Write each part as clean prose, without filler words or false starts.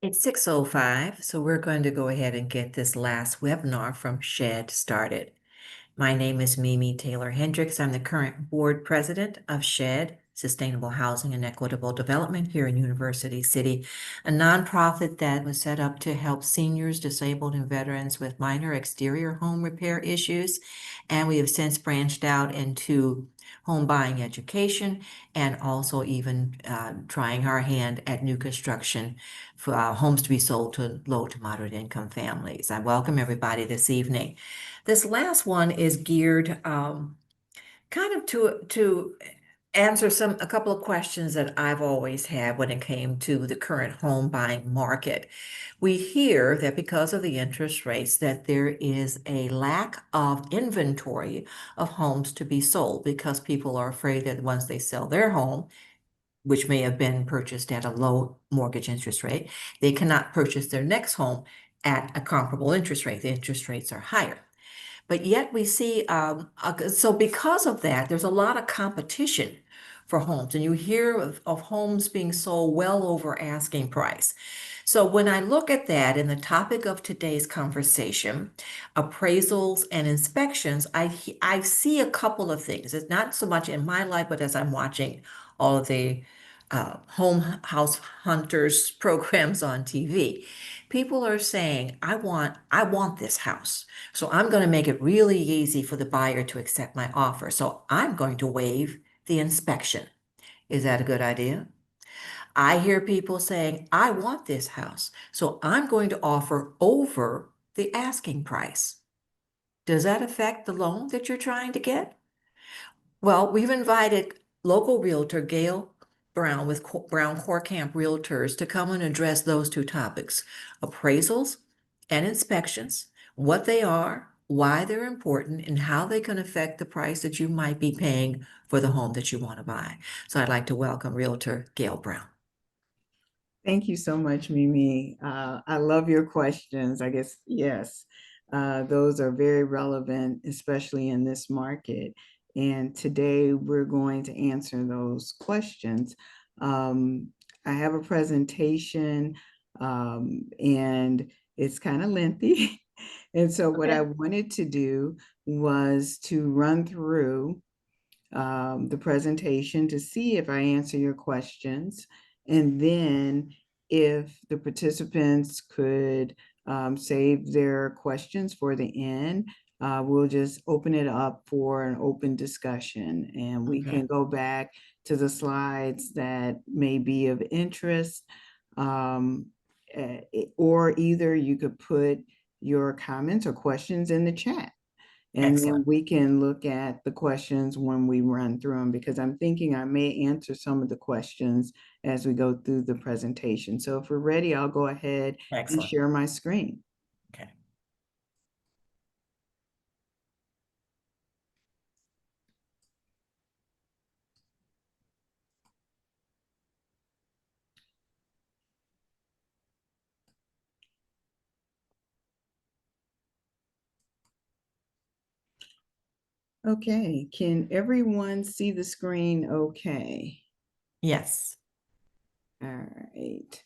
It's 6:05, so we're going to go ahead and get this last webinar from SHED started. My name is Mimi Taylor Hendricks. I'm the current board president of SHED, Sustainable Housing and Equitable Development here in University City, a nonprofit that was set up to help seniors, disabled, and veterans with minor exterior home repair issues. And we have since branched out into home buying education and also even trying our hand at new construction for homes to be sold to low to moderate income families. I welcome everybody this evening. This last one is geared kind of to answer a couple of questions that I've always had when it came to the current home buying market. We hear that because of the interest rates that there is a lack of inventory of homes to be sold because people are afraid that once they sell their home, which may have been purchased at a low mortgage interest rate, they cannot purchase their next home at a comparable interest rate. The interest rates are higher. But yet we see, so because of that, there's a lot of competition for homes, and you hear of homes being sold well over asking price. So when I look at that in the topic of today's conversation, appraisals and inspections, I see a couple of things. It's not so much in my life, but as I'm watching all of the home house hunters programs on TV, people are saying, I want this house. So I'm going to make it really easy for the buyer to accept my offer. So I'm going to waive the inspection. Is that a good idea? I hear people saying, I want this house. So I'm going to offer over the asking price. Does that affect the loan that you're trying to get? Well, we've invited local realtor Gail Brown with Brown-Kortkamp Realtors to come and address those two topics, appraisals and inspections, what they are, why they're important, and how they can affect the price that you might be paying for the home that you want to buy. So I'd like to welcome Realtor Gail Brown. Thank you so much, Mimi. I love your questions. I guess, yes, those are very relevant, especially in this market. And today we're going to answer those questions. I have a presentation and it's kind of lengthy. And so what I wanted to do was to run through the presentation to see if I answer your questions. And then if the participants could save their questions for the end, we'll just open it up for an open discussion and we can go back to the slides that may be of interest. Or either you could put your comments or questions in the chat. And then we can look at the questions when we run through them, because I'm thinking I may answer some of the questions as we go through the presentation. So if we're ready, I'll go ahead and share my screen. Okay. Okay, can everyone see the screen okay? Yes. All right.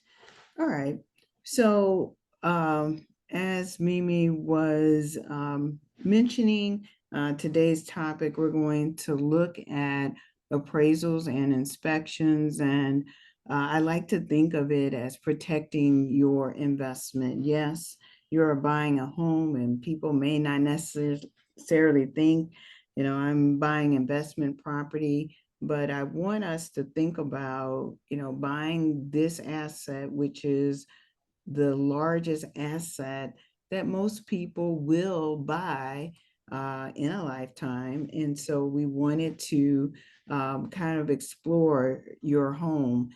All right. So as Mimi was mentioning, today's topic, we're going to look at appraisals and inspections. And I like to think of it as protecting your investment. Yes, you're buying a home and people may not necessarily think, I'm buying investment property, but I want us to think about, buying this asset, which is the largest asset that most people will buy in a lifetime. And so we wanted to kind of explore your home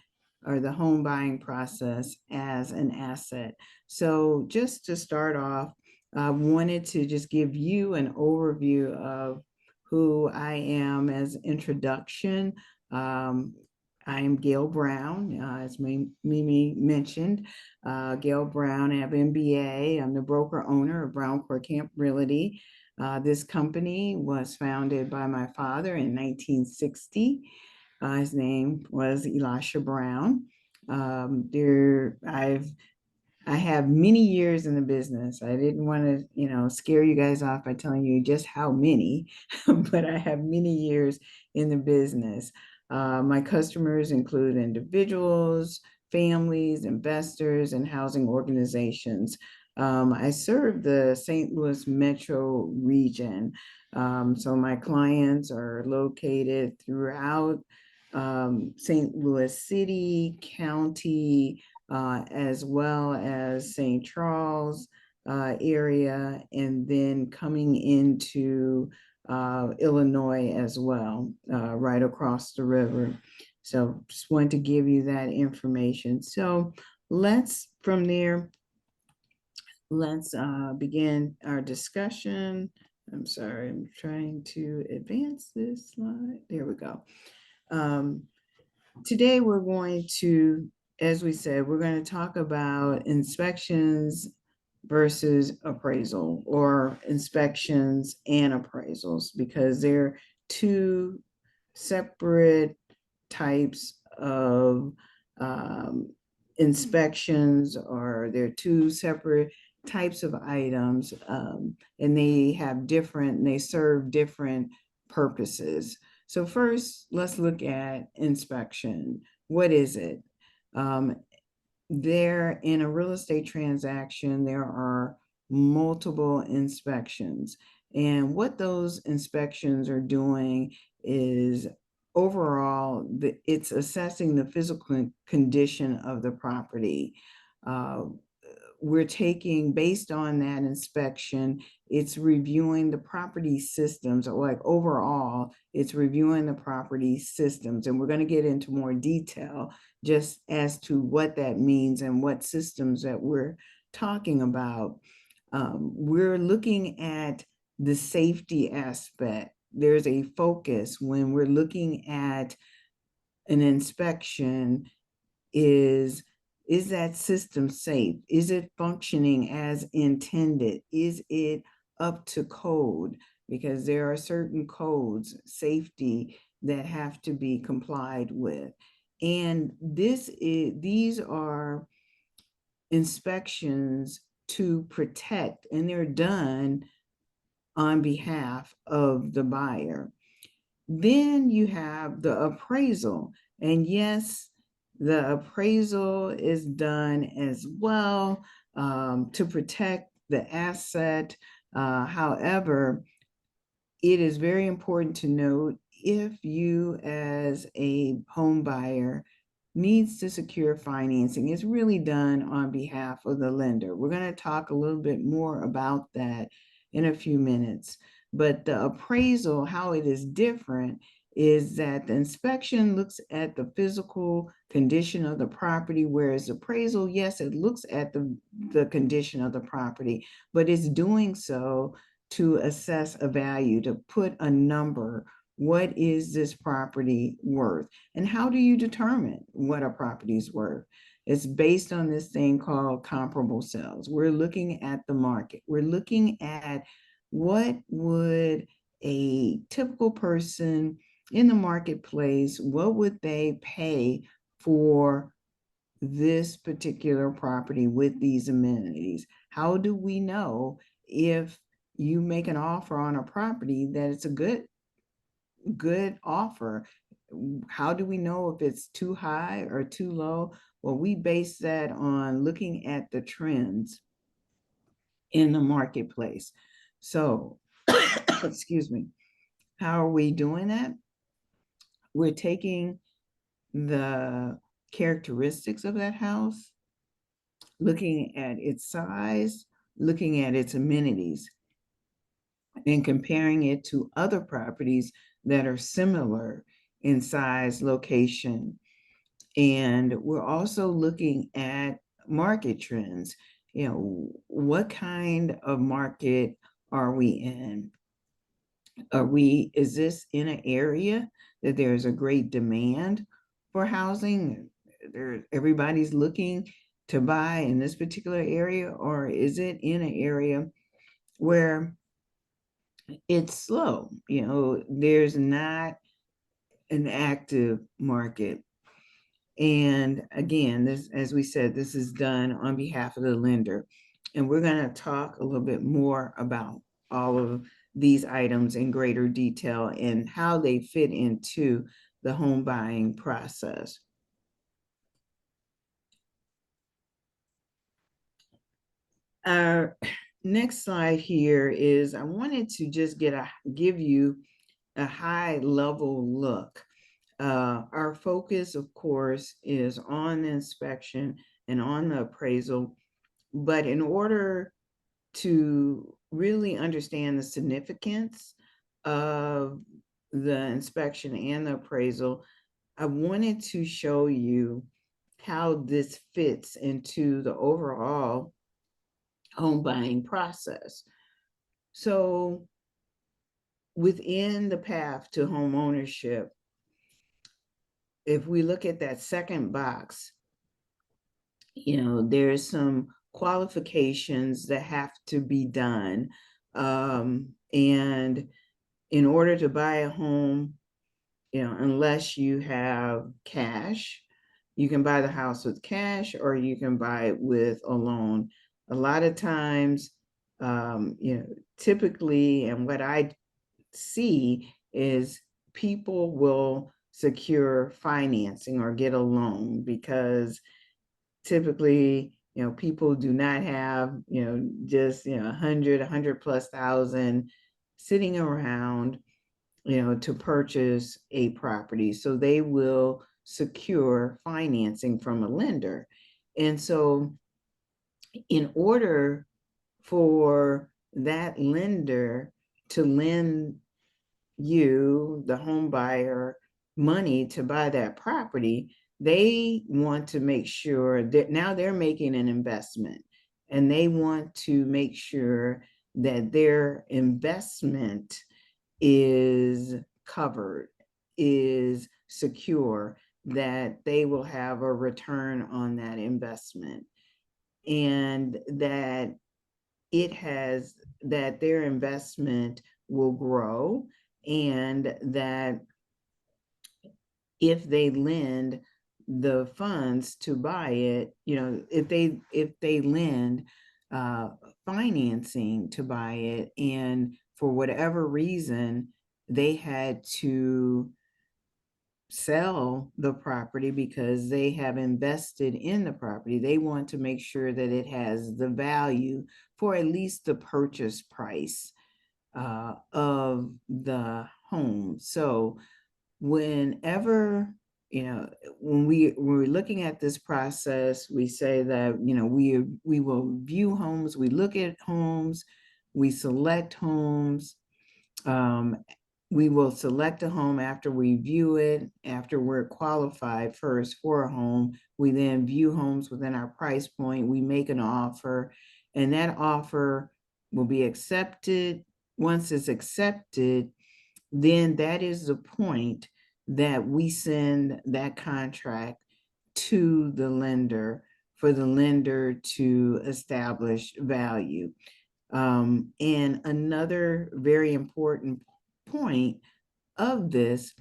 or the home buying process as an asset. So just to start off, I wanted to just give you an overview of who I am as introduction. I am Gail Brown, as Mimi mentioned. Gail Brown, I have MBA. I'm the broker owner of Brown-Kortkamp Realty. This company was founded by my father in 1960. His name was Elisha Brown. I've I have many years in the business. I didn't want to, scare you guys off by telling you just how many, but I have many years in the business. My customers include individuals, families, investors, and housing organizations. I serve the St. Louis metro region. So my clients are located throughout St. Louis City, County, as well as St. Charles area, and then coming into Illinois as well, right across the river. So just wanted to give you that information. So from there, let's begin our discussion. I'm sorry, I'm trying to advance this slide. There we go. Today we're going to, as we said, we're going to talk about inspections versus appraisal, or inspections and appraisals, because they're two separate types of inspections, or they're two separate types of items, and they serve different purposes. So first, let's look at inspection. What is it? There, in a real estate transaction, there are multiple inspections. And what those inspections are doing is overall, it's assessing the physical condition of the property. We're taking, based on that inspection, it's reviewing the property systems, or like overall, it's reviewing the property systems. And we're going to get into more detail just as to what that means and what systems that we're talking about. We're looking at the safety aspect. There's a focus when we're looking at an inspection is that system safe? Is it functioning as intended? Is it up to code? Because there are certain codes, safety, that have to be complied with. And these are inspections to protect, and they're done on behalf of the buyer. Then you have the appraisal. And yes, the appraisal is done as well to protect the asset. However, it is very important to note, if you as a home buyer needs to secure financing, it's really done on behalf of the lender. We're going to talk a little bit more about that in a few minutes. But the appraisal, how it is different, is that the inspection looks at the physical condition of the property, whereas appraisal, yes, it looks at the condition of the property, but it's doing so to assess a value, to put a number. What is this property worth? And how do you determine what a property is worth? It's based on this thing called comparable sales. We're looking at the market. We're looking at what would a typical person in the marketplace, what would they pay for this particular property with these amenities? How do we know, if you make an offer on a property, that it's a good offer? How do we know if it's too high or too low? Well, we base that on looking at the trends in the marketplace. So, excuse me, how are we doing that? We're taking the characteristics of that house, looking at its size, looking at its amenities, and comparing it to other properties that are similar in size, location. And we're also looking at market trends. What kind of market are we in? Is this in an area that there's a great demand for housing? Everybody's looking to buy in this particular area, or is it in an area where it's slow? There's not an active market. And again, this, as we said, this is done on behalf of the lender. And we're going to talk a little bit more about all of these items in greater detail and how they fit into the home buying process. Our next slide here is, I wanted to just give you a high level look. Our focus, of course, is on the inspection and on the appraisal. But in order to really understand the significance of the inspection and the appraisal, I wanted to show you how this fits into the overall home buying process. So within the path to home ownership, if we look at that second box, there's some qualifications that have to be done. And in order to buy a home, unless you have cash, you can buy the house with cash or you can buy it with a loan. A lot of times, typically, and what I see is people will secure financing or get a loan because typically, people do not have, just, 100 plus thousand sitting around, to purchase a property. So they will secure financing from a lender. And so in order for that lender to lend you, the home buyer, money to buy that property, they want to make sure that now they're making an investment and they want to make sure that their investment is covered, is secure, that they will have a return on that investment, and that that their investment will grow, and that if they lend the funds to buy it, if they lend financing to buy it, and for whatever reason they had to sell the property because they have invested in the property, they want to make sure that it has the value for at least the purchase price of the home. So whenever, when we're looking at this process, we say that, we will view homes, we look at homes, we select homes. We will select a home after we view it, after we're qualified first for a home. We then view homes within our price point. We make an offer, and that offer will be accepted. Once it's accepted, then that is the point that we send that contract to the lender for the lender to establish value. And another very important point of this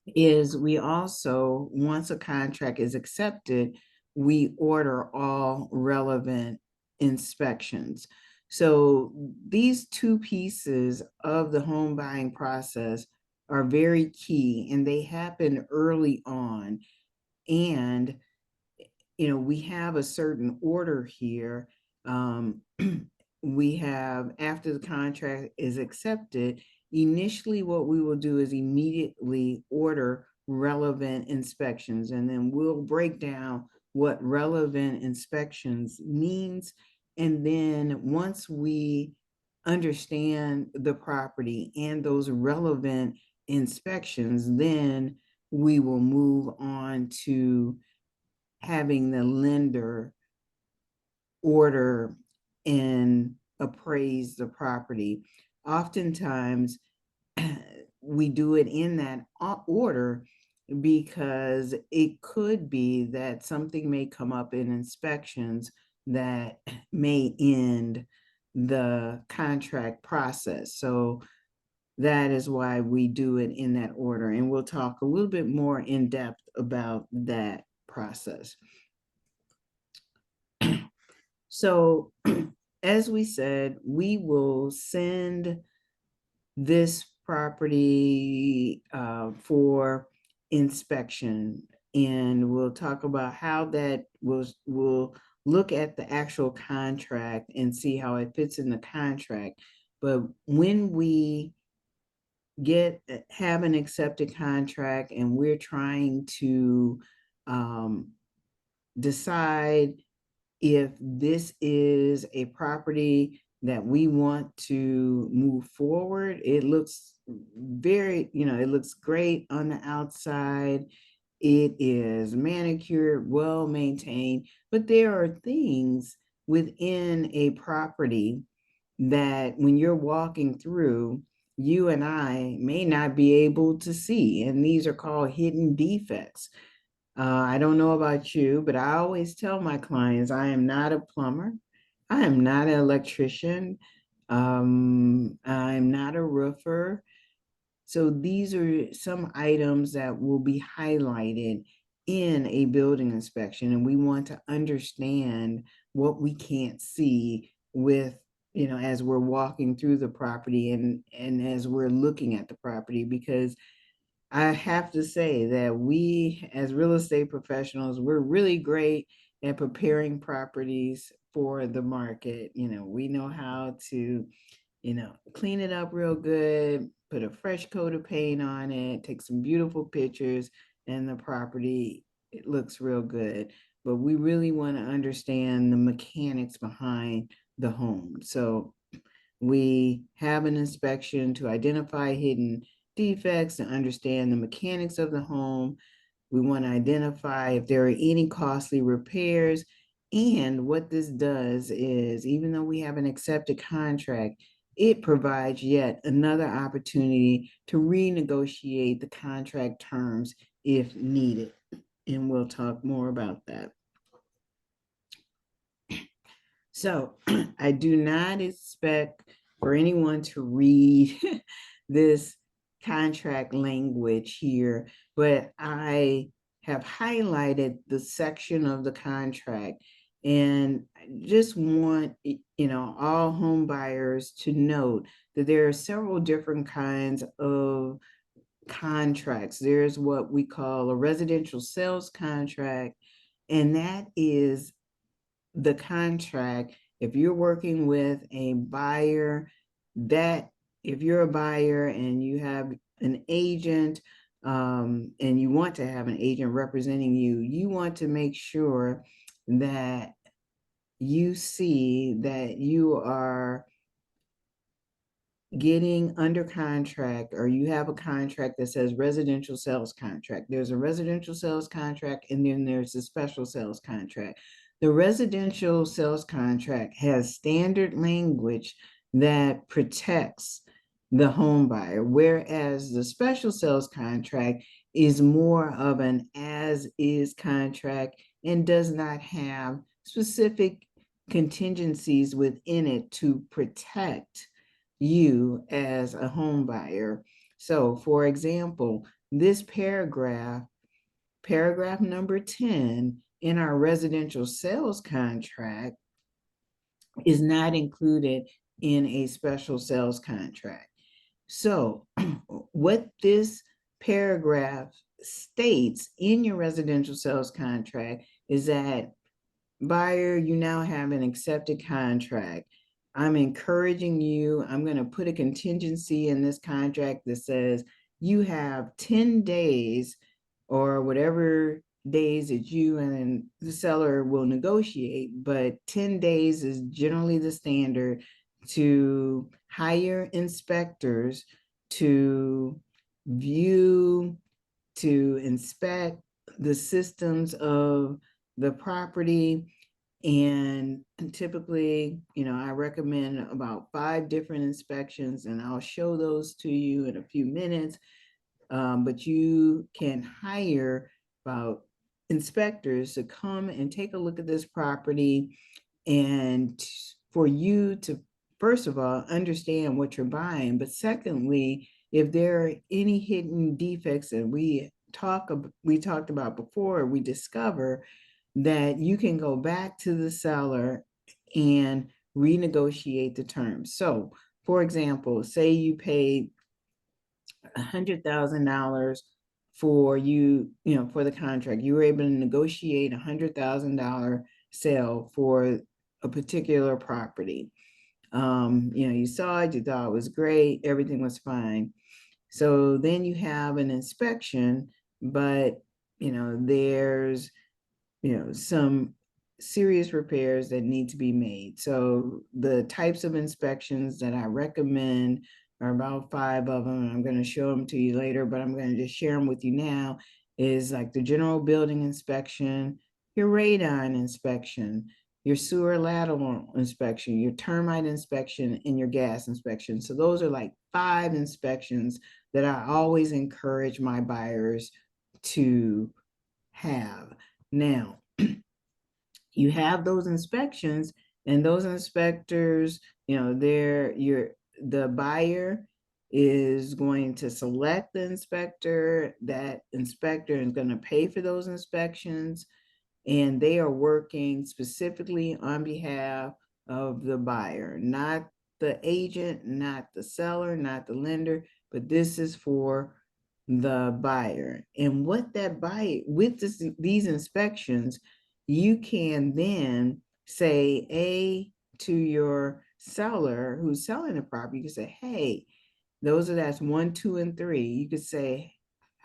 is we also, once a contract is accepted, we order all relevant inspections. So these two pieces of the home buying process are very key, and they happen early on. And, we have a certain order here. We have, after the contract is accepted, initially what we will do is immediately order relevant inspections, and then we'll break down what relevant inspections means. And then once we understand the property and those relevant inspections, then we will move on to having the lender order and appraise the property. Oftentimes, we do it in that order because it could be that something may come up in inspections that may end the contract process. So that is why we do it in that order. And we'll talk a little bit more in depth about that process. So as we said, we will send this property for inspection, and we'll talk about how that will look at the actual contract and see how it fits in the contract. But when we have an accepted contract and we're trying to decide if this is a property that we want to move forward, it looks very, it looks great on the outside. It is manicured, well maintained, but there are things within a property that when you're walking through, you and I may not be able to see. And these are called hidden defects. I don't know about you, but I always tell my clients, I am not a plumber. I am not an electrician. I'm not a roofer. So these are some items that will be highlighted in a building inspection, and we want to understand what we can't see with, as we're walking through the property and as we're looking at the property, because I have to say that we, as real estate professionals, we're really great at preparing properties for the market. We know how to, clean it up real good, put a fresh coat of paint on it, take some beautiful pictures, and the property, it looks real good. But we really want to understand the mechanics behind the home. So we have an inspection to identify hidden defects and understand the mechanics of the home. We want to identify if there are any costly repairs. And what this does is, even though we have an accepted contract, it provides yet another opportunity to renegotiate the contract terms if needed. And we'll talk more about that. So I do not expect for anyone to read this contract language here, but I have highlighted the section of the contract, and I just want, all home buyers to note that there are several different kinds of contracts. There's what we call a residential sales contract, and that is the contract. If you're working with a buyer, that if you're a buyer and you have an agent, and you want to have an agent representing you, you want to make sure that you see that you are getting under contract, or you have a contract that says residential sales contract. There's a residential sales contract, and then there's a special sales contract. The residential sales contract has standard language that protects the home buyer, whereas the special sales contract is more of an as-is contract and does not have specific contingencies within it to protect you as a home buyer. So, for example, this paragraph number 10 in our residential sales contract is not included in a special sales contract. So, what this paragraph states in your residential sales contract is that, buyer, you now have an accepted contract. I'm encouraging you. I'm going to put a contingency in this contract that says you have 10 days, or whatever days that you and the seller will negotiate, but 10 days is generally the standard, to hire inspectors to view, to inspect the systems of the property. And typically, I recommend about 5 different inspections, and I'll show those to you in a few minutes. But you can hire about inspectors to come and take a look at this property, and for you to first of all, understand what you're buying, but secondly, if there are any hidden defects that we talked about before, we discover that you can go back to the seller and renegotiate the terms. So, for example, say you paid $100,000 for for the contract. You were able to negotiate $100,000 sale for a particular property. You saw it, you thought it was great, everything was fine. So then you have an inspection, but there's some serious repairs that need to be made. So the types of inspections that I recommend are about 5 of them. I'm going to show them to you later, but I'm going to just share them with you now. Is like the general building inspection, your radon inspection, your sewer lateral inspection, your termite inspection, and your gas inspection. So those are like 5 inspections that I always encourage my buyers to have. Now, you have those inspections, and those inspectors, the buyer is going to select the inspector. That inspector is going to pay for those inspections, and they are working specifically on behalf of the buyer, not the agent, not the seller, not the lender, but this is for the buyer. And what that buyer, with these inspections, you can then say to your seller who's selling the property, you can say, hey, that's 1, 2, and 3. You could say,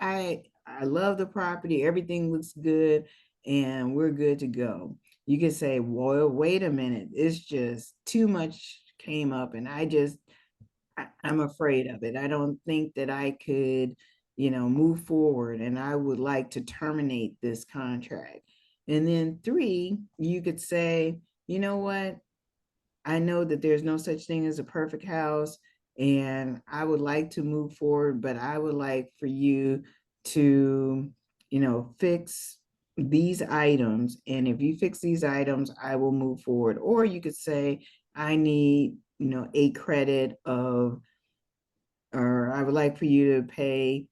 I love the property, everything looks good, and we're good to go. You could say, well, wait a minute, it's just too much came up, and I'm afraid of it. I don't think that I could, move forward, and I would like to terminate this contract. And then 3, you could say, you know what? I know that there's no such thing as a perfect house, and I would like to move forward, but I would like for you to, fix these items. And if you fix these items, I will move forward. Or you could say, I need, a credit of, or I would like for you to pay,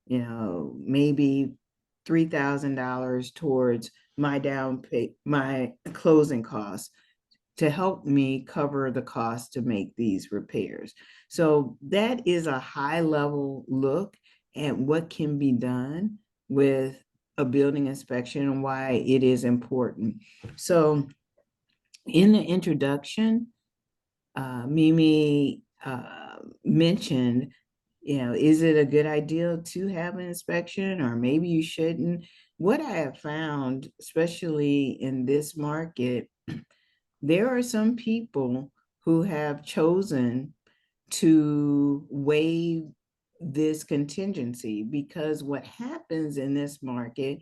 maybe $3,000 towards my closing costs to help me cover the cost to make these repairs. So that is a high level look at what can be done with a building inspection and why it is important. So in the introduction, Mimi mentioned, is it a good idea to have an inspection, or maybe you shouldn't? What I have found, especially in this market, there are some people who have chosen to waive this contingency, because what happens in this market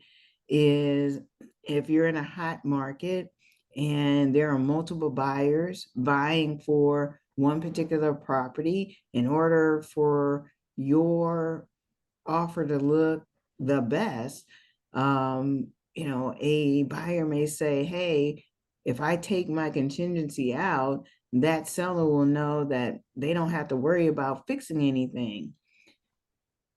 is, if you're in a hot market and there are multiple buyers vying for one particular property, in order for your offer to look the best, a buyer may say, hey, if I take my contingency out, that seller will know that they don't have to worry about fixing anything.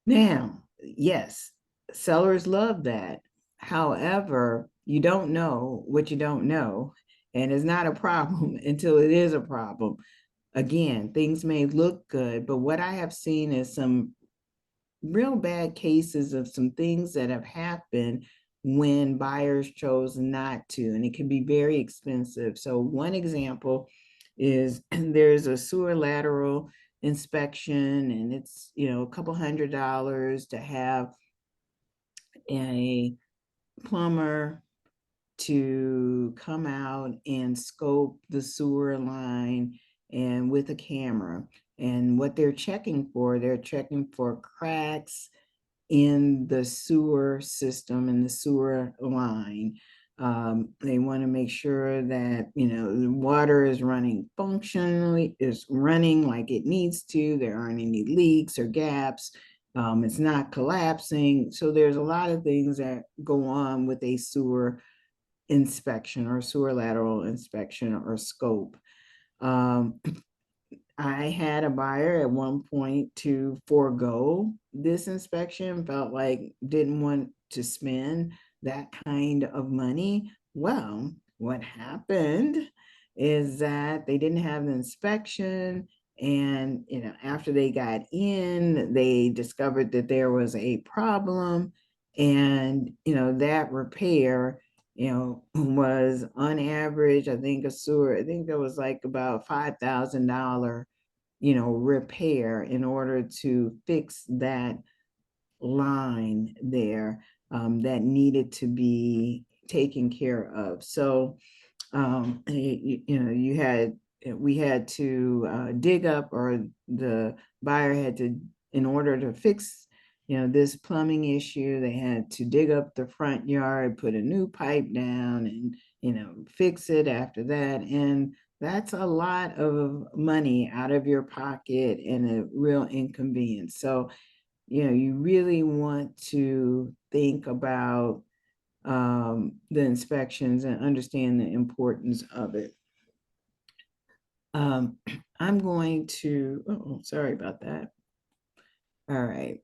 Now, yes, sellers love that. However, you don't know what you don't know, and it's not a problem until it is a problem. Again, things may look good, but what I have seen is some real bad cases of some things that have happened when buyers chose not to, and it can be very expensive. So one example is there's a sewer lateral inspection, and it's a couple $100 to have a plumber to come out and scope the sewer line, and with a camera. And what they're checking for cracks in the sewer system, in the sewer line. They want to make sure that the water is running functionally, is running like it needs to. There aren't any leaks or gaps. It's not collapsing. So there's a lot of things that go on with a sewer inspection or sewer lateral inspection or scope. I had a buyer at one point to forego this inspection, felt like didn't want to spend that kind of money. Well, what happened is that they didn't have the inspection, and after they got in, they discovered that there was a problem, and that repair was on average, I think I think there was like about $5,000, repair in order to fix that line there, that needed to be taken care of. So, we had to dig up, or the buyer had to, in order to fix, this plumbing issue, they had to dig up the front yard, put a new pipe down, and, fix it after that. And that's a lot of money out of your pocket and a real inconvenience. So, you really want to think about the inspections and understand the importance of it. I'm going to, sorry about that. All right.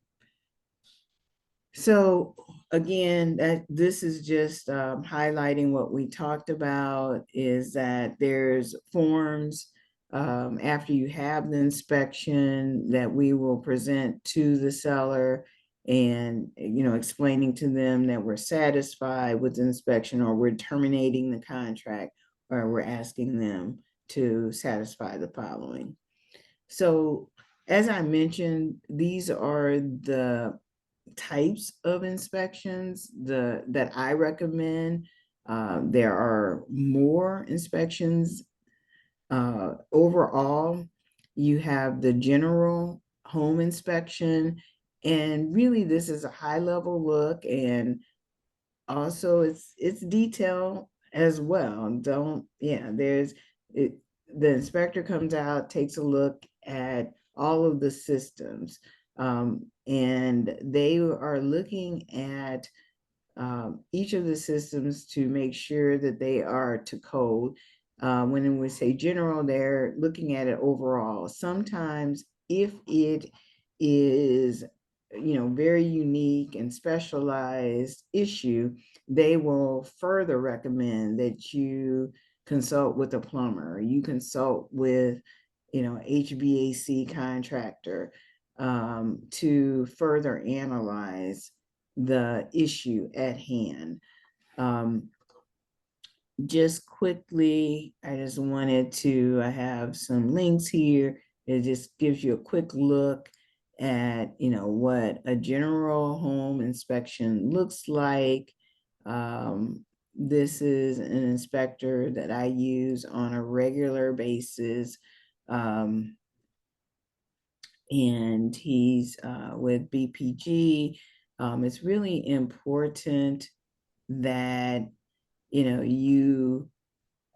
So again, this is just highlighting what we talked about, is that there's forms after you have the inspection that we will present to the seller, and explaining to them that we're satisfied with the inspection, or we're terminating the contract, or we're asking them to satisfy the following. So as I mentioned, these are the types of inspections that I recommend. There are more inspections. Overall, you have the general home inspection, and really this is a high level look, and also it's detail as well. There's it. The inspector comes out, takes a look at all of the systems, and they are looking at each of the systems to make sure that they are to code. When we say general, they're looking at it overall. Sometimes if it is very unique and specialized issue, they will further recommend that you consult with a plumber, you consult with HVAC contractor, to further analyze the issue at hand. Just quickly, I just wanted to, I have some links here. It just gives you a quick look at, what a general home inspection looks like. This is an inspector that I use on a regular basis. And he's with BPG. It's really important that you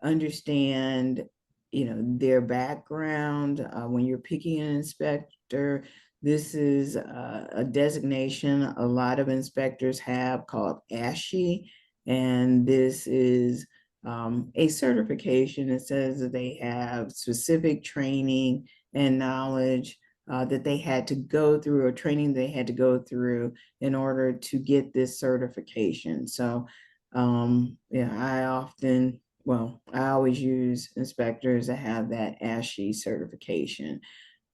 understand their background when you're picking an inspector. This is a designation a lot of inspectors have called ASHI, and this is a certification that says that they have specific training and knowledge that they had to go through, or training they had to go through in order to get this certification. So I always use inspectors that have that ASHI certification.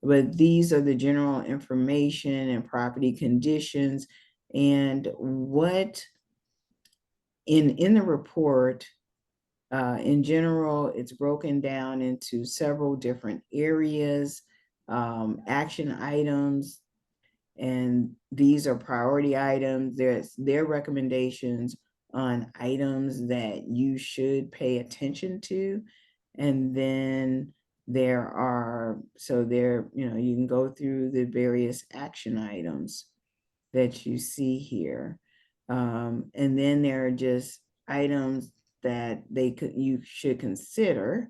But these are the general information and property conditions, and what in the report. In general, it's broken down into several different areas, action items, and these are priority items. There's their recommendations on items that you should pay attention to. And then you can go through the various action items that you see here. And then there are just items that you should consider,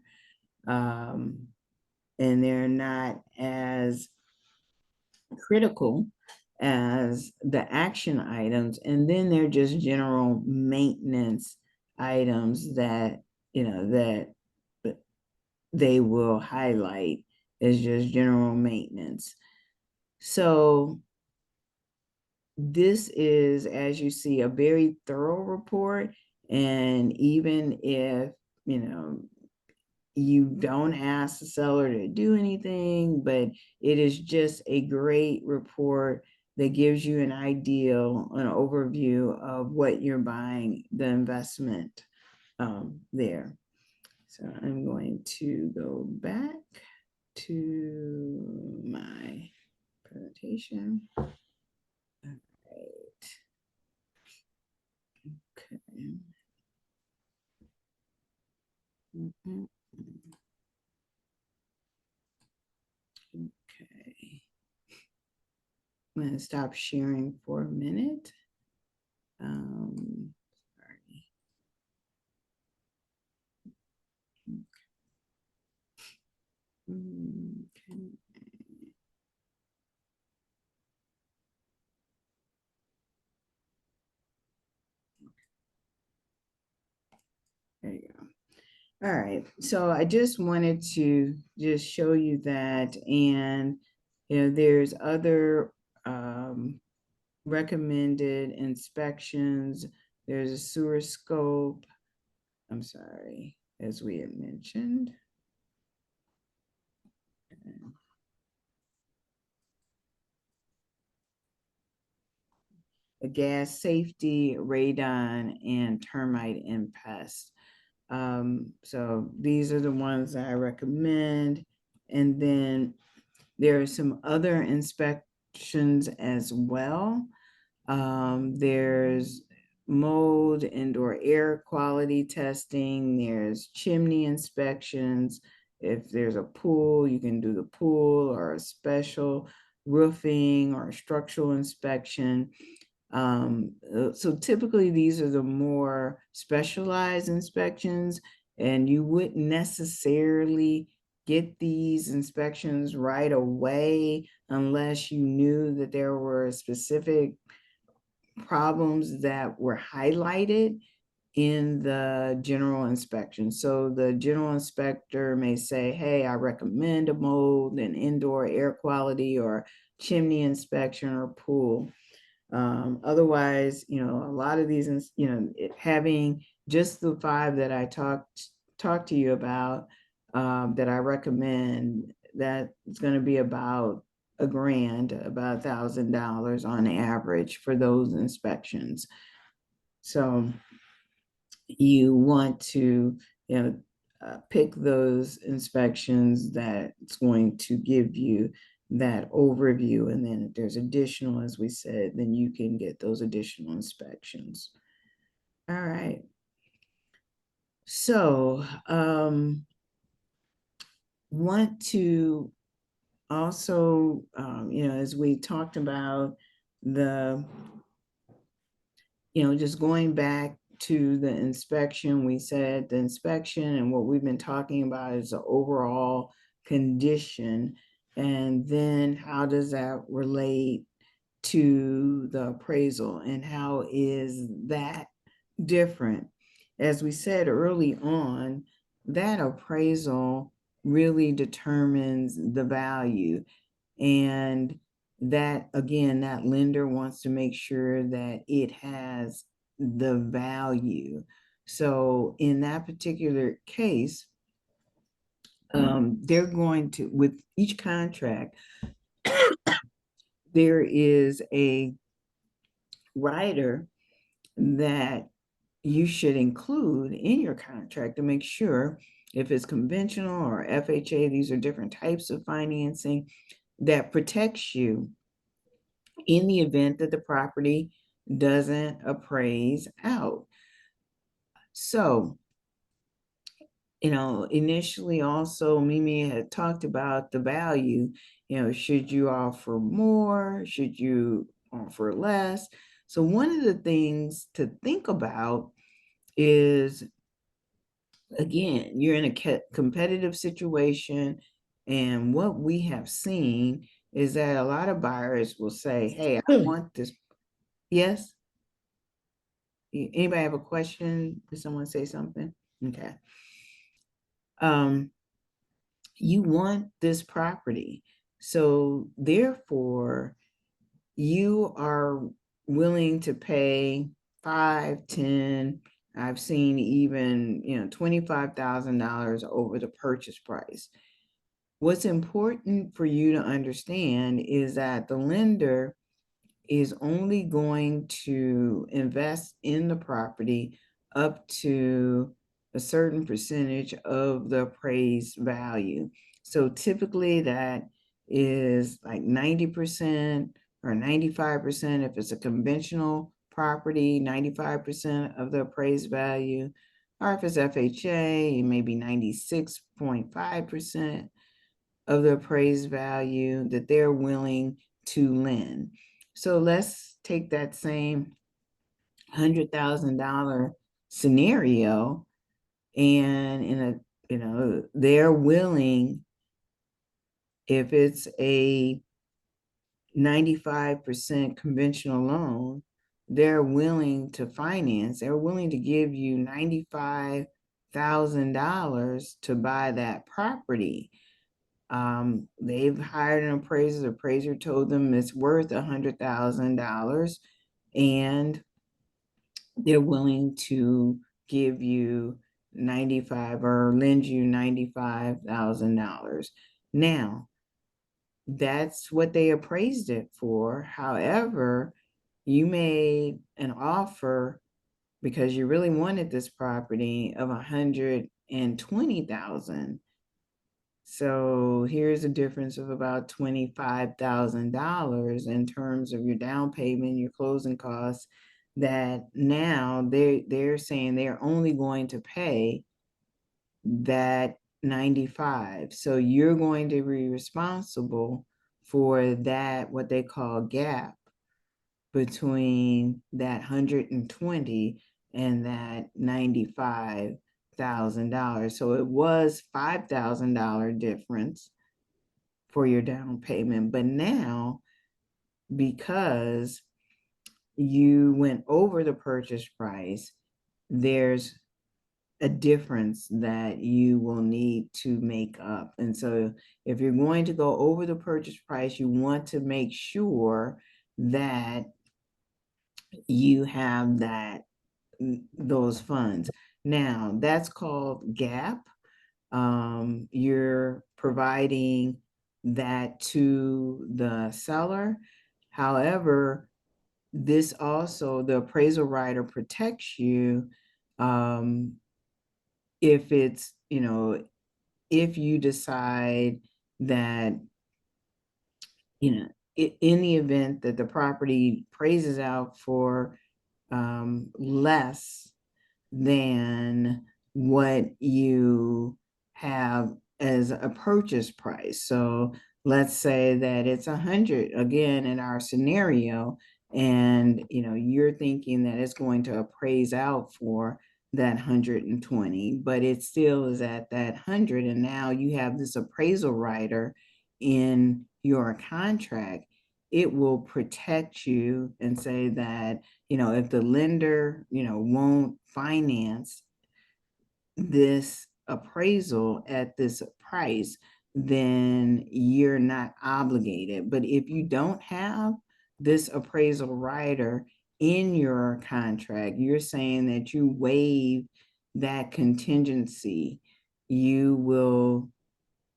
and they're not as critical as the action items. And then they're just general maintenance items that that they will highlight is just general maintenance. So this is, as you see, a very thorough report. And even if, you don't ask the seller to do anything, but it is just a great report that gives you an overview of what you're buying, the investment there. So I'm going to go back to my presentation. All right. Okay. Mhm. Okay. I'm going to stop sharing for a minute. Sorry. Okay. There you go. All right, so I just wanted to just show you that, and there's other recommended inspections. There's a sewer scope. I'm sorry, as we had mentioned. A gas safety, radon, and termite and pest. So these are the ones that I recommend. And then there are some other inspections as well. There's mold, indoor air quality testing. There's chimney inspections. If there's a pool, you can do the pool, or a special roofing or structural inspection. So typically these are the more specialized inspections, and you wouldn't necessarily get these inspections right away unless you knew that there were specific problems that were highlighted in the general inspection. So the general inspector may say, hey, I recommend a mold and indoor air quality or chimney inspection or pool. Otherwise, a lot of these, having just the 5 that I talked to you about, that I recommend, that it's going to be about $1,000, about $1,000 on average for those inspections. So you want to, pick those inspections that's going to give you that overview. And then if there's additional, as we said, then you can get those additional inspections. All right. So, want to also, as we talked about the, just going back to the inspection, we said the inspection and what we've been talking about is the overall condition. And then how does that relate to the appraisal, and how is that different? As we said early on, that appraisal really determines the value. And that, again, that lender wants to make sure that it has the value. So in that particular case, they're going to, with each contract, there is a rider that you should include in your contract to make sure, if it's conventional or FHA, these are different types of financing, that protects you in the event that the property doesn't appraise out. So, initially also Mimi had talked about the value, should you offer more? Should you offer less? So one of the things to think about is, again, you're in a competitive situation. And what we have seen is that a lot of buyers will say, hey, I want this. Yes? Anybody have a question? Did someone say something? Okay. you want this property. So therefore, you are willing to pay 5, 10, I've seen even, $25,000 over the purchase price. What's important for you to understand is that the lender is only going to invest in the property up to a certain percentage of the appraised value. So typically that is like 90% or 95% if it's a conventional property, 95% of the appraised value, or if it's FHA, maybe 96.5% of the appraised value that they're willing to lend. So let's take that same $100,000 scenario, and they're willing, if it's a 95% conventional loan, they're willing to finance, they're willing to give you $95,000 to buy that property. They've hired an appraiser. The appraiser told them it's worth $100,000, and they're willing to give you 95 or lend you $95,000. Now, that's what they appraised it for. However, you made an offer because you really wanted this property of $120,000. So here's a difference of about $25,000 in terms of your down payment, your closing costs, that now they're saying they're only going to pay that 95. So you're going to be responsible for that, what they call gap between that 120 and that $95,000. So it was $5,000 difference for your down payment. But now, because you went over the purchase price, there's a difference that you will need to make up. And so if you're going to go over the purchase price, you want to make sure that you have those funds. Now, that's called gap. You're providing that to the seller. However, this also, the appraisal writer protects you if it's, if you decide that, in the event that the property praises out for less than what you have as a purchase price. So let's say that it's 100 again in our scenario, and you're thinking that it's going to appraise out for that 120, but it still is at that 100, and now you have this appraisal writer in your contract. It will protect you and say that, if the lender, won't finance this appraisal at this price, then you're not obligated. But if you don't have this appraisal writer in your contract, you're saying that you waive that contingency, you will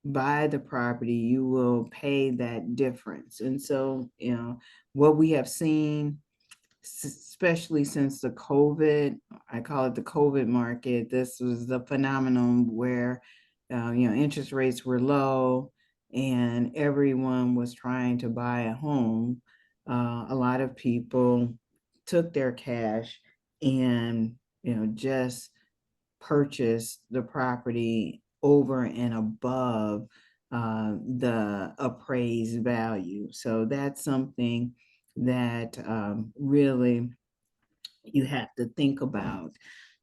buy the property, you will pay that difference. And so, what we have seen, especially since the COVID, I call it the COVID market, this was the phenomenon where, interest rates were low and everyone was trying to buy a home. A lot of people took their cash and, just purchased the property over and above the appraised value. So that's something that really you have to think about,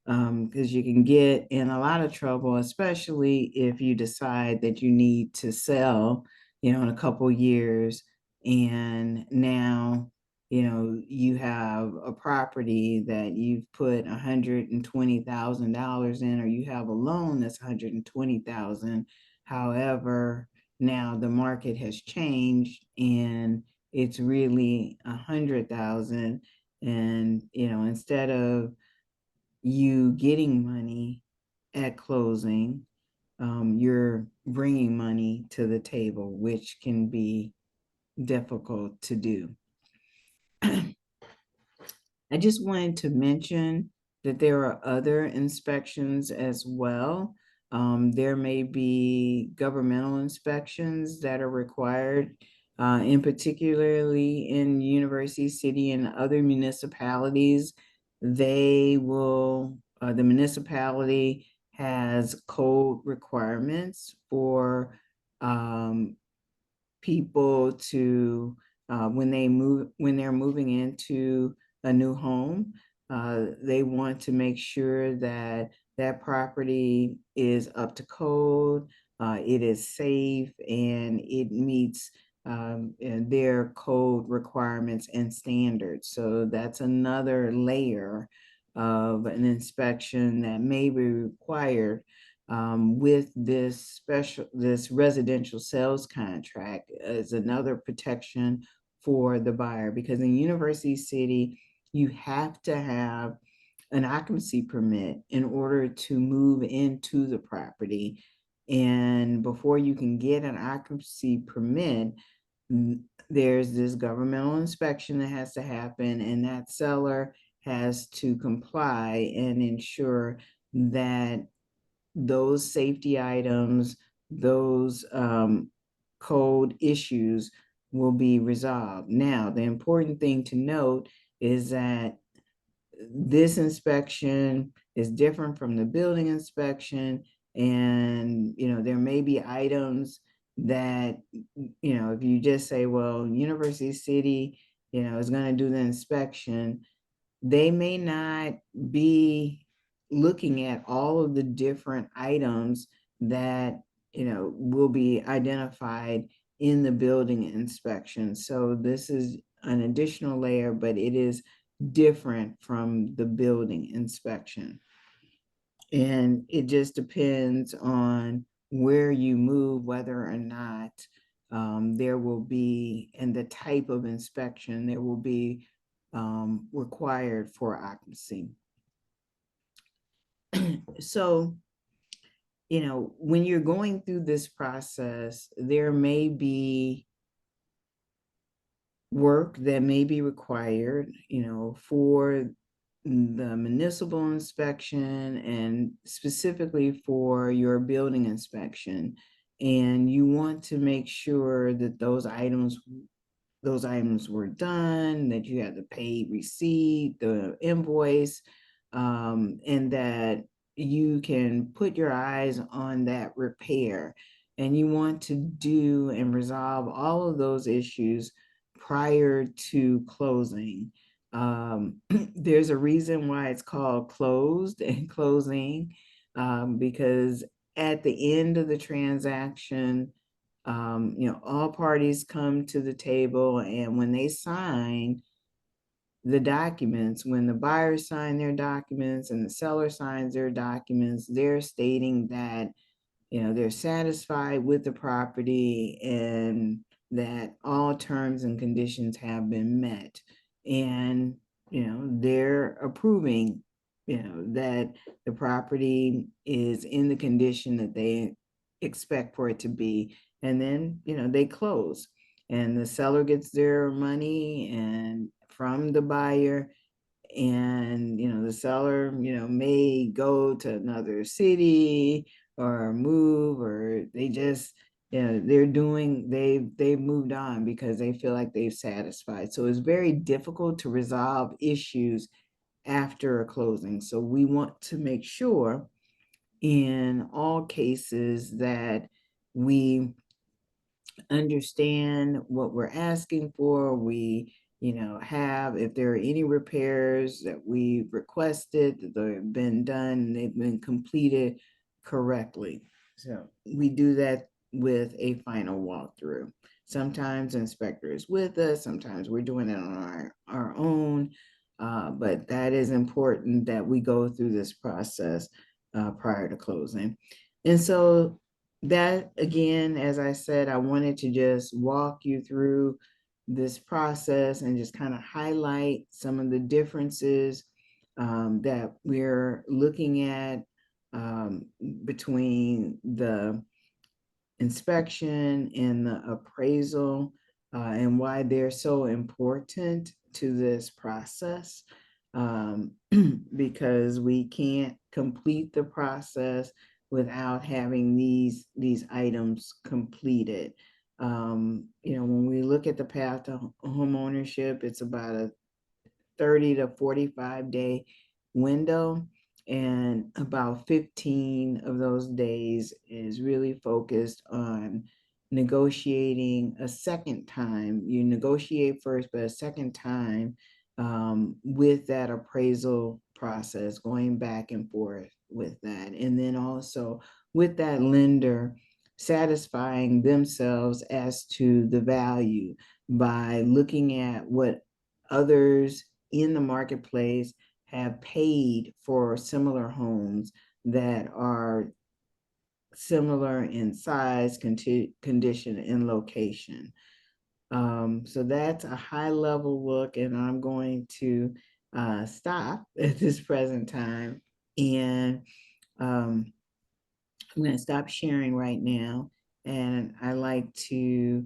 because you can get in a lot of trouble, especially if you decide that you need to sell, in a couple years, and now you have a property that you've put $120,000 in, or you have a loan that's $120,000. However, now the market has changed and it's really 100,000. And, instead of you getting money at closing, you're bringing money to the table, which can be difficult to do. I just wanted to mention that there are other inspections as well. There may be governmental inspections that are required, in particularly in University City and other municipalities. They will, the municipality has code requirements for people to when they're moving into a new home, they want to make sure that that property is up to code, it is safe, and it meets and their code requirements and standards. So that's another layer of an inspection that may be required with this residential sales contract as another protection for the buyer, because in University City, you have to have an occupancy permit in order to move into the property. And before you can get an occupancy permit, there's this governmental inspection that has to happen, and that seller has to comply and ensure that those safety items, those code issues will be resolved. Now, the important thing to note is that this inspection is different from the building inspection. And, there may be items that, if you just say, well, University City, is going to do the inspection, they may not be looking at all of the different items that will be identified in the building inspection. So this is an additional layer, but it is different from the building inspection. And it just depends on where you move, whether or not there will be, and the type of inspection there will be required for occupancy. So, when you're going through this process, there may be work that may be required, for the municipal inspection and specifically for your building inspection. And you want to make sure that those items were done, that you had the paid receipt, the invoice, and that you can put your eyes on that repair. And you want to do and resolve all of those issues prior to closing. There's a reason why it's called closed and closing, because at the end of the transaction, all parties come to the table, and when they sign the documents, when the buyer sign their documents and the seller signs their documents, they're stating that, they're satisfied with the property and that all terms and conditions have been met. And, they're approving, that the property is in the condition that they expect for it to be. And then, they close and the seller gets their money and from the buyer. And, the seller, may go to another city or move, or they just, they've moved on because they feel like they've satisfied. So it's very difficult to resolve issues after a closing. So we want to make sure in all cases that we understand what we're asking for. We, have, if there are any repairs that we requested, that they've been done, and they've been completed correctly. So we do that with a final walkthrough. Sometimes the inspector is with us, sometimes we're doing it on our own, but that is important that we go through this process prior to closing. And so that again, as I said, I wanted to just walk you through this process and just kind of highlight some of the differences that we're looking at between the inspection and the appraisal, and why they're so important to this process. Because we can't complete the process without having these items completed. When we look at the path to home ownership, it's about a 30 to 45 day window. And about 15 of those days is really focused on negotiating a second time. You negotiate first, but a second time with that appraisal process, going back and forth with that. And then also with that lender satisfying themselves as to the value by looking at what others in the marketplace have paid for similar homes that are similar in size, condition, and location. So that's a high level look, and I'm going to stop at this present time. And I'm going to stop sharing right now. And I like to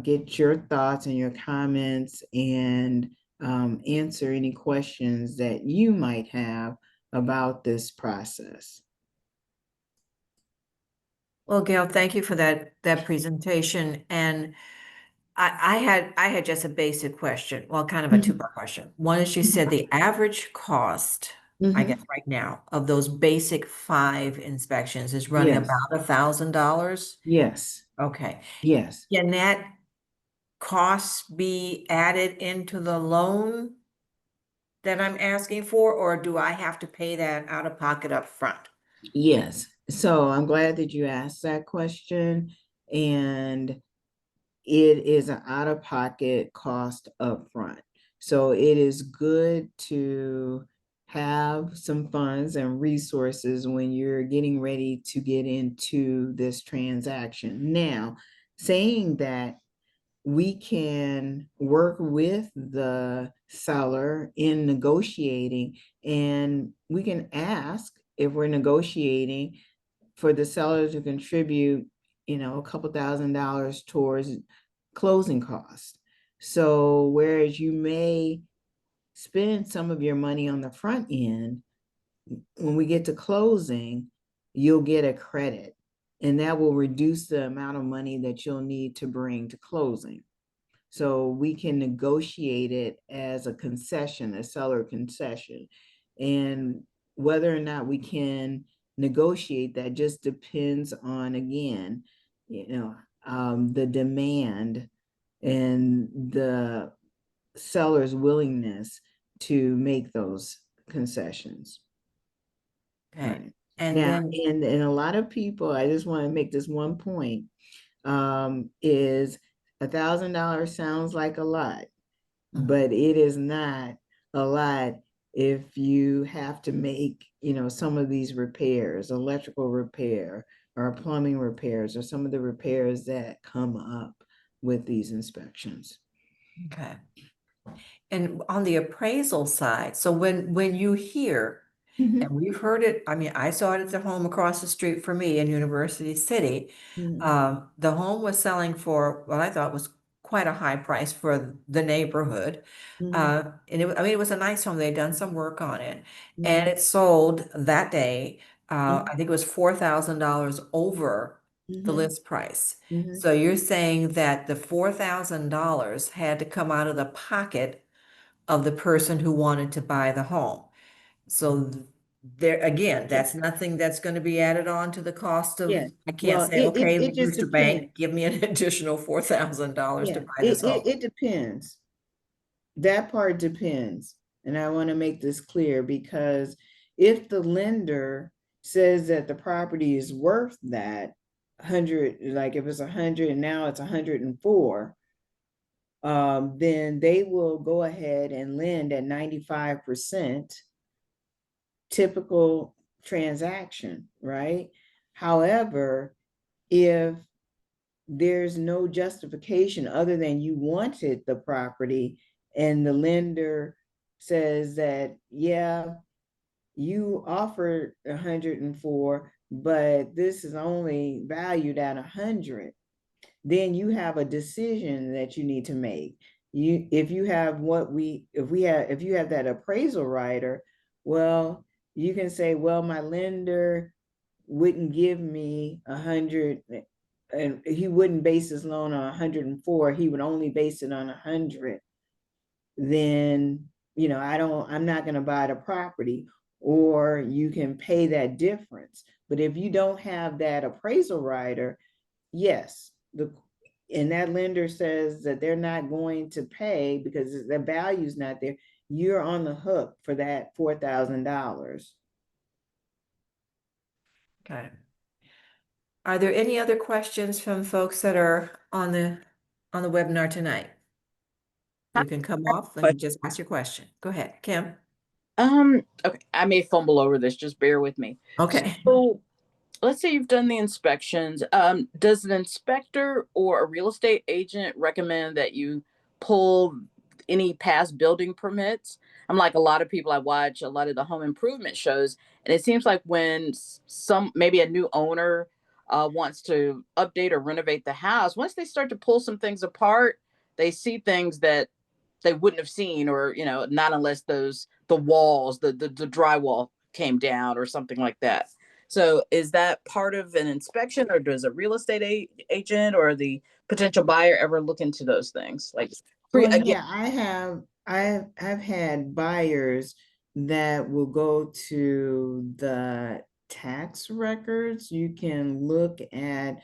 get your thoughts and your comments and answer any questions that you might have about this process. Well, Gail, thank you for that presentation. And I had just a basic question, well, kind of a Mhm. two-part question. One is you said the average cost, I guess Mhm. right now, of those basic 5 inspections is running Yes, about $1,000. yes, Okay. yes, Can that cost be added into the loan that I'm asking for, or do I have to pay that out of pocket up front? yes. So I'm glad that you asked that question. And it is an out-of-pocket cost upfront. So it is good to have some funds and resources when you're getting ready to get into this transaction. Now, saying that, we can work with the seller in negotiating, and we can ask, if we're negotiating, for the seller to contribute, a couple $1,000 towards closing costs. So whereas you may spend some of your money on the front end, when we get to closing, you'll get a credit, and that will reduce the amount of money that you'll need to bring to closing. So we can negotiate it as a concession, a seller concession. And whether or not we can negotiate that just depends on, again, the demand and the seller's willingness to make those concessions. Okay. Right. And Now, then, and a lot of people, I just want to make this one point, is $1,000 sounds like a lot, mhm, but it is not a lot if you have to make, some of these repairs, electrical repair or plumbing repairs, or some of the repairs that come up with these inspections. okay. And on the appraisal side, so when you hear, and Mhm. we've heard it, I mean, I saw it at the home across the street from me in University City. Mhm. The home was selling for what I thought was quite a high price for the neighborhood. Mhm. And I mean, it was a nice home. They'd done some work on it, and Mhm. it sold that day. Mhm. I think it was $4,000 over the Mhm. list price. Mhm. So you're saying that the $4,000 had to come out of the pocket of the person who wanted to buy the home. So there, again, Yeah. that's nothing that's going to be added on to the cost Yeah. of, I can't Well, say, it okay, it just Mr. depends. Bank, give me an additional $4,000 to Yeah, buy this home. it depends. That part depends. And I want to make this clear, because if the lender says that the property is worth that 100, like if it's 100 and now it's 104, then they will go ahead and lend at 95%, typical transaction, right? However, if there's no justification other than you wanted the property and the lender says that, yeah, you offered 104, but this is only valued at 100, then you have a decision that you need to make. If you have if you have that appraisal writer, well, you can say, well, my lender wouldn't give me 100, and he wouldn't base his loan on 104. He would only base it on 100. Then, I'm not going to buy the property. Or you can pay that difference. But if you don't have that appraisal writer, yes, and that lender says that they're not going to pay because the value's not there, you're on the hook for that $4,000. Got it. Are there any other questions from folks that are on the webinar tonight? You can come off and just ask your question. Go ahead, Kim. Okay, I may fumble over this, just bear with me. Okay. So let's say you've done the inspections. Does an inspector or a real estate agent recommend that you pull any past building permits? I'm like a lot of people, I watch a lot of the home improvement shows, and it seems like when maybe a new owner wants to update or renovate the house, once they start to pull some things apart, they see things that they wouldn't have seen, or not unless the walls, the drywall came down or something like that. So is that part of an inspection, or does a real estate agent or the potential buyer ever look into those things? Like, Well, again, yeah, I've had buyers that will go to the tax records. You can look at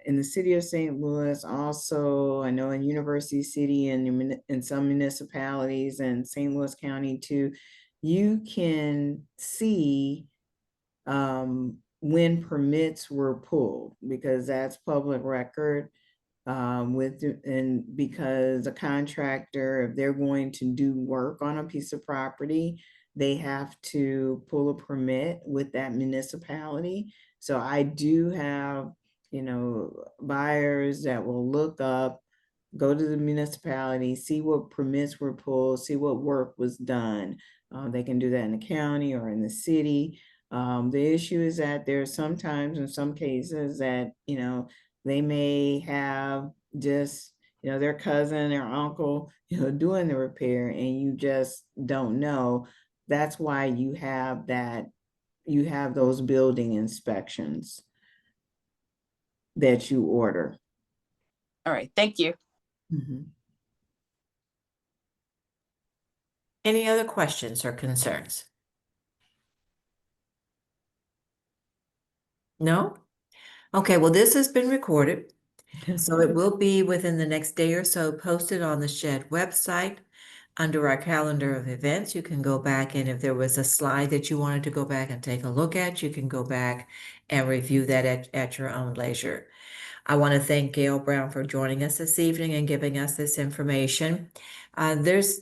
in the city of St. Louis, also, I know in University City and in some municipalities and St. Louis County too, you can see when permits were pulled because that's public record. And because a contractor, if they're going to do work on a piece of property, they have to pull a permit with that municipality. So I do have, buyers that will look up, go to the municipality, see what permits were pulled, see what work was done. They can do that in the county or in the city. The issue is that there's sometimes in some cases that, they may have just, their cousin, their uncle, doing the repair and you just don't know. That's why you have those building inspections that you order. all right, thank you. Mhm. Any other questions or concerns? No? Okay, well, this has been recorded. So it will be within the next day or so posted on the SHED website under our calendar of events. You can go back, and if there was a slide that you wanted to go back and take a look at, you can go back and review that at your own leisure. I want to thank Gail Brown for joining us this evening and giving us this information. There's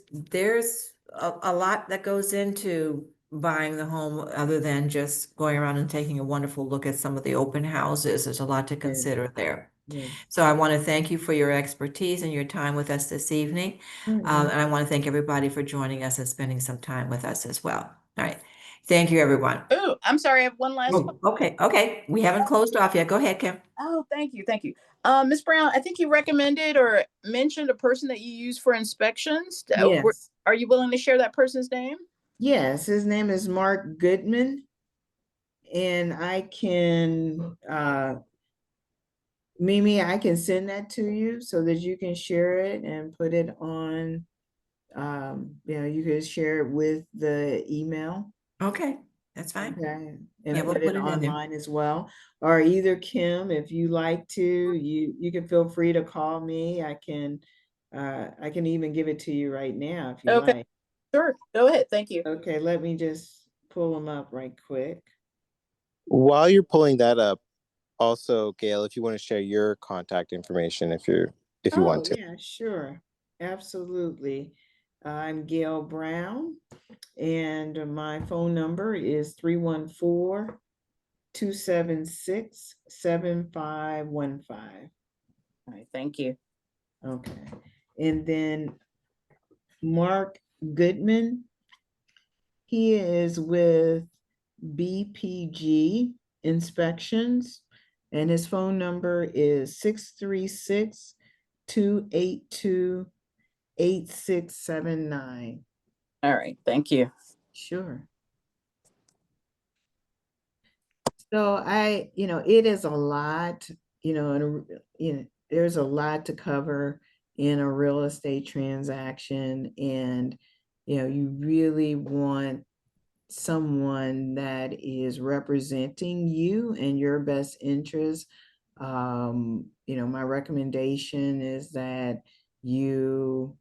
a lot that goes into buying the home other than just going around and taking a wonderful look at some of the open houses. There's a lot to consider there. Yes. So I want to thank you for your expertise and your time with us this evening. And I want to thank everybody for joining us and spending some time with us as well. All right. Thank you, everyone. Oh, I'm sorry, I have one last one. Okay. We haven't closed off yet. Go ahead, Kim. Oh, thank you. Ms. Brown, I think you recommended or mentioned a person that you use for inspections. Yes. Are you willing to share that person's name? Yes, his name is Mark Goodman. And I can, Mimi, I can send that to you so that you can share it and put it on, you can share it with the email. Okay, that's fine. Okay, Yeah, and we'll put it put it in there. online as well. Or either Kim, if you like to, you can feel free to call me. I can even give it to you right now if you Okay, like. sure. Go ahead. Thank you. Okay, let me just pull them up right quick. While you're pulling that up, also, Gail, if you want to share your contact information, if you want to. Yeah, sure. Absolutely. I'm Gail Brown, and my phone number is 314 276-7515. All right, thank you. Okay. And then Mark Goodman, he is with BPG Inspections, and his phone number is 636-282-8679. All right, thank you. Sure. So it is a lot, there's a lot to cover in a real estate transaction, and, you really want someone that is representing you and your best interest. My recommendation is that you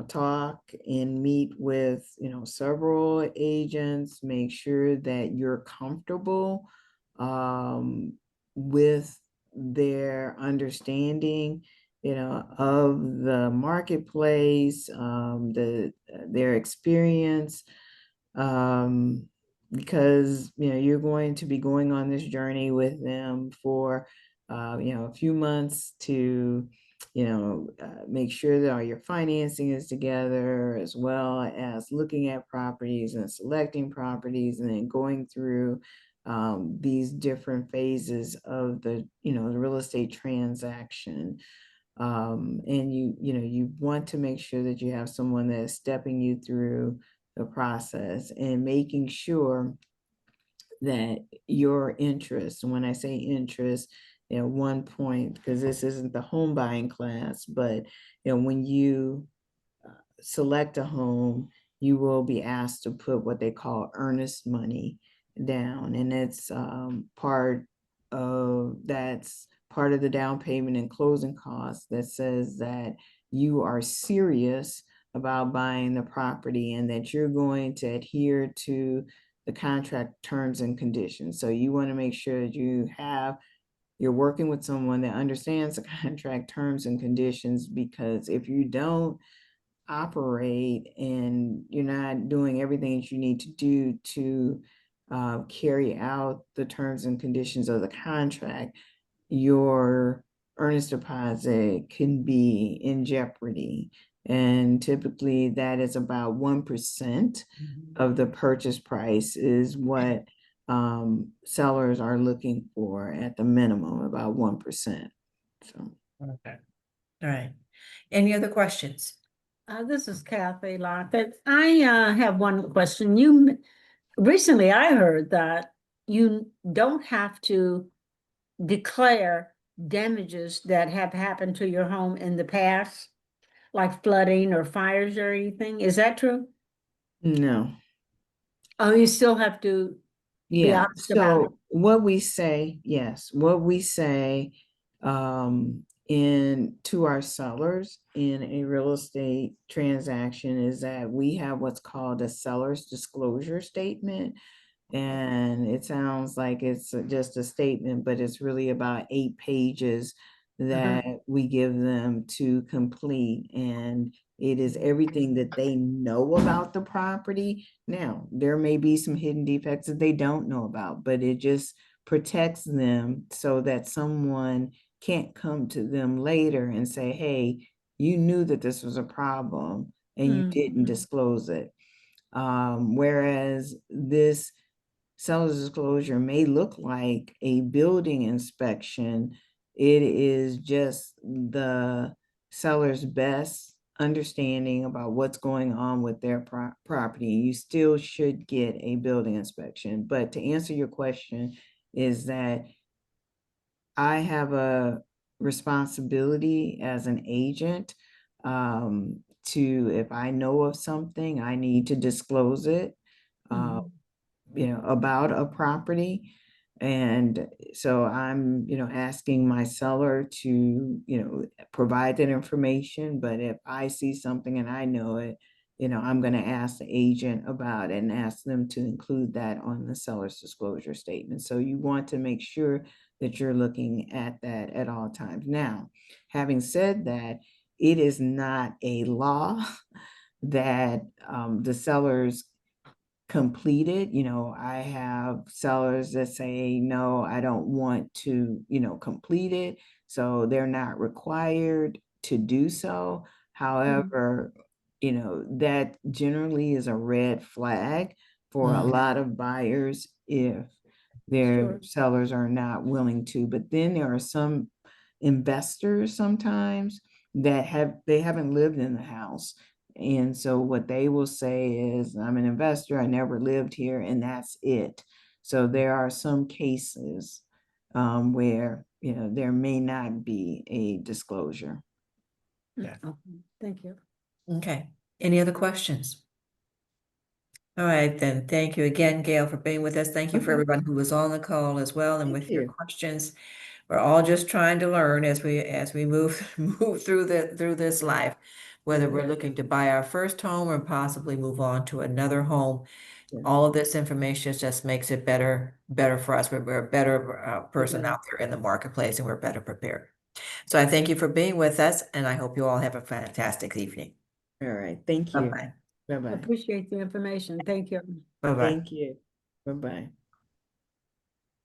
talk and meet with, several agents, make sure that you're comfortable with their understanding, of the marketplace, their experience, because you're going to be going on this journey with them for a few months to make sure that all your financing is together, as well as looking at properties and selecting properties, and then going through these different phases of the real estate transaction. And you want to make sure that you have someone that is stepping you through the process and making sure that your interest, when I say interest, one point, because this isn't the home buying class, but when you select a home, you will be asked to put what they call earnest money down, and it's part of the down payment and closing costs that says that you are serious about buying the property and that you're going to adhere to the contract terms and conditions. So you want to make sure that you're working with someone that understands the contract terms and conditions, because if you don't operate and you're not doing everything that you need to do to carry out the terms and conditions of the contract, your earnest deposit can be in jeopardy. And typically that is about 1% of the purchase price is what sellers are looking for at the minimum, about 1%. So. Okay. All right. Any other questions? This is Kathy Lockett. I have one question. Recently I heard that you don't have to declare damages that have happened to your home in the past, like flooding or fires or anything. Is that true? No. Oh, you still have to be Yeah, honest about it. so what we say in to our sellers in a real estate transaction is that we have what's called a seller's disclosure statement. And it sounds like it's just a statement, but it's really about 8 pages that we give them to complete. And it is everything that they know about the property. Now, there may be some hidden defects that they don't know about, but it just protects them so that someone can't come to them later and say, hey, you knew that this was a problem and you didn't disclose it. Whereas this seller's disclosure may look like a building inspection, it is just the seller's best understanding about what's going on with their property. You still should get a building inspection. But to answer your question is that I have a responsibility as an agent to, if I know of something, I need to disclose it. About a property. And so I'm, asking my seller to, provide that information. But if I see something and I know it, I'm going to ask the agent about it and ask them to include that on the seller's disclosure statement. So you want to make sure that you're looking at that at all times. Now, having said that, it is not a law that the sellers completed. I have sellers that say, no, I don't want to, complete it. So they're not required to do so. However, that generally is a red flag for a lot of buyers if their Sure. sellers are not willing to. But then there are some investors sometimes that they haven't lived in the house. And so what they will say is, I'm an investor, I never lived here, and that's it. So there are some cases where, there may not be a disclosure. Okay, thank you. Okay, any other questions? All right, then, thank you again, Gail, for being with us. Thank you for Okay. everyone who was on the call as well and Thank with your you. questions. We're all just trying to learn as we move through this life, whether we're looking to buy our first home or possibly move on to another home. Yeah. All of this information just makes it better for us. We're a better person Okay. out there in the marketplace, and we're better prepared. So I thank you for being with us, and I hope you all have a fantastic evening. All right. Thank you. Bye-bye. Bye-bye. Appreciate the information. Thank you. Bye-bye. Thank you. Bye-bye.